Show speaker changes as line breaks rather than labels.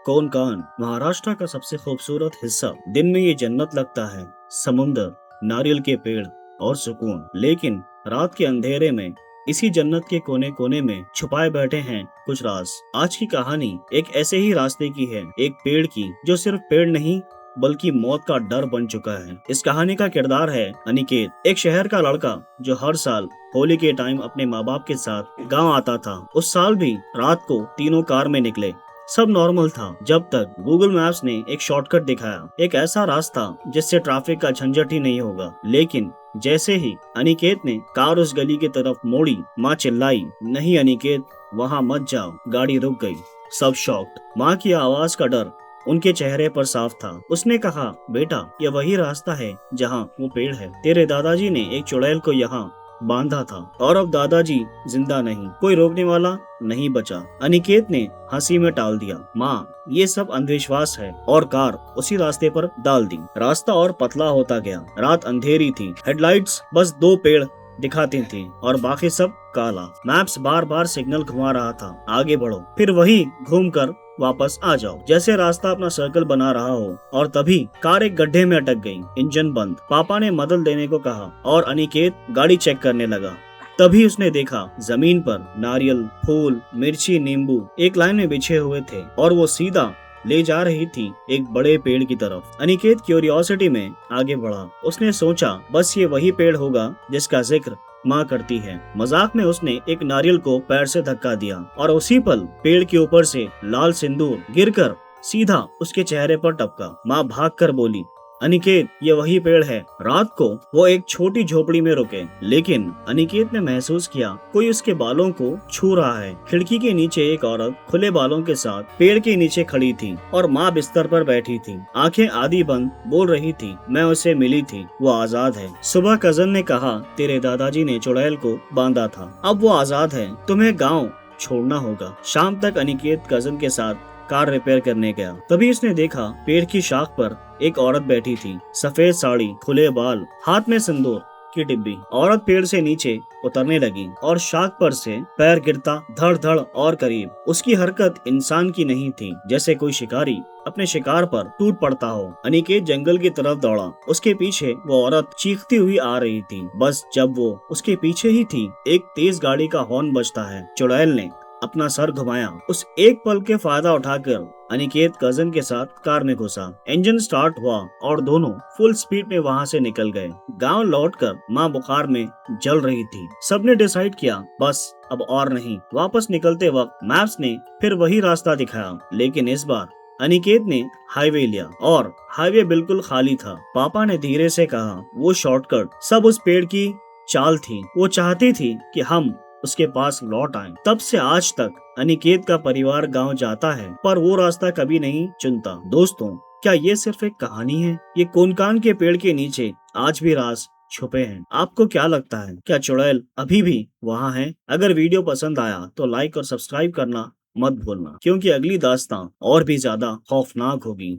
कोंकण महाराष्ट्र का सबसे खूबसूरत हिस्सा। दिन में ये जन्नत लगता है, समुंदर, नारियल के पेड़ और सुकून। लेकिन रात के अंधेरे में इसी जन्नत के कोने कोने में छुपाए बैठे हैं कुछ राज। आज की कहानी एक ऐसे ही रास्ते की है, एक पेड़ की जो सिर्फ पेड़ नहीं बल्कि मौत का डर बन चुका है। इस कहानी का किरदार है अनिकेत, एक शहर का लड़का जो हर साल होली के टाइम अपने माँ बाप के साथ गांव आता था। उस साल भी रात को तीनों कार में निकले। सब नॉर्मल था जब तक गूगल मैप्स ने एक शॉर्टकट दिखाया, एक ऐसा रास्ता जिससे ट्रैफिक का झंझट ही नहीं होगा। लेकिन जैसे ही अनिकेत ने कार उस गली की तरफ मोड़ी, माँ चिल्लाई, नहीं अनिकेत, वहाँ मत जाओ। गाड़ी रुक गई। सब शॉक्ड। माँ की आवाज का डर उनके चेहरे पर साफ था। उसने कहा, बेटा, ये वही रास्ता है जहाँ वो पेड़ है। तेरे दादाजी ने एक चुड़ैल को यहाँ बांधा था और अब दादाजी जिंदा नहीं, कोई रोकने वाला नहीं बचा। अनिकेत ने हंसी में टाल दिया, माँ, ये सब अंधविश्वास है, और कार उसी रास्ते पर डाल दी। रास्ता और पतला होता गया। रात अंधेरी थी। हेडलाइट्स बस दो पेड़ दिखाती थी और बाकी सब काला। मैप्स बार बार सिग्नल घुमा रहा था, आगे बढ़ो, फिर वही घूमकर वापस आ जाओ, जैसे रास्ता अपना सर्कल बना रहा हो। और तभी कार एक गड्ढे में अटक गई, इंजन बंद। पापा ने मदद देने को कहा और अनिकेत गाड़ी चेक करने लगा। तभी उसने देखा जमीन पर नारियल, फूल, मिर्ची, नींबू एक लाइन में बिछे हुए थे और वो सीधा ले जा रही थी एक बड़े पेड़ की तरफ। अनिकेत क्यूरियोसिटी में आगे बढ़ा। उसने सोचा, बस ये वही पेड़ होगा जिसका जिक्र माँ करती है। मजाक में उसने एक नारियल को पैर से धक्का दिया और उसी पल पेड़ के ऊपर से लाल सिंदूर गिरकर सीधा उसके चेहरे पर टपका। माँ भागकर बोली, अनिकेत, ये वही पेड़ है। रात को वो एक छोटी झोपड़ी में रुके, लेकिन अनिकेत ने महसूस किया कोई उसके बालों को छू रहा है। खिड़की के नीचे एक औरत खुले बालों के साथ पेड़ के नीचे खड़ी थी और माँ बिस्तर पर बैठी थी, आंखें आधी बंद, बोल रही थी, मैं उसे मिली थी, वो आजाद है। सुबह कजन ने कहा, तेरे दादाजी ने चुड़ैल को बांधा था, अब वो आजाद है, तुम्हें गाँव छोड़ना होगा। शाम तक अनिकेत कजन के साथ कार रिपेयर करने गया। तभी उसने देखा पेड़ की शाख पर एक औरत बैठी थी, सफेद साड़ी, खुले बाल, हाथ में सिंदूर की डिब्बी। औरत पेड़ से नीचे उतरने लगी और शाख पर से पैर गिरता धड़ धड़ और करीब। उसकी हरकत इंसान की नहीं थी, जैसे कोई शिकारी अपने शिकार पर टूट पड़ता हो। अनिकेत जंगल की तरफ दौड़ा। उसके पीछे वो औरत चीखती हुई आ रही थी। बस जब वो उसके पीछे ही थी, एक तेज गाड़ी का हॉर्न बजता है। चुड़ैल ने अपना सर घुमाया। उस एक पल के फायदा उठाकर अनिकेत कजन के साथ कार में घुसा। इंजन स्टार्ट हुआ और दोनों फुल स्पीड में वहां से निकल गए। गांव लौटकर माँ बुखार में जल रही थी। सबने डिसाइड किया, बस अब और नहीं। वापस निकलते वक्त मैप्स ने फिर वही रास्ता दिखाया, लेकिन इस बार अनिकेत ने हाईवे लिया और हाईवे बिल्कुल खाली था। पापा ने धीरे से कहा, वो शॉर्टकट सब उस पेड़ की चाल थी। वो चाहती थी कि हम उसके पास लौट आए। तब से आज तक अनिकेत का परिवार गांव जाता है, पर वो रास्ता कभी नहीं चुनता। दोस्तों, क्या ये सिर्फ एक कहानी है? ये कोंकण के पेड़ के नीचे आज भी राज छुपे हैं। आपको क्या लगता है, क्या चुड़ैल अभी भी वहाँ है? अगर वीडियो पसंद आया तो लाइक और सब्सक्राइब करना मत भूलना, क्योंकि अगली दास्तां और भी ज्यादा खौफनाक होगी।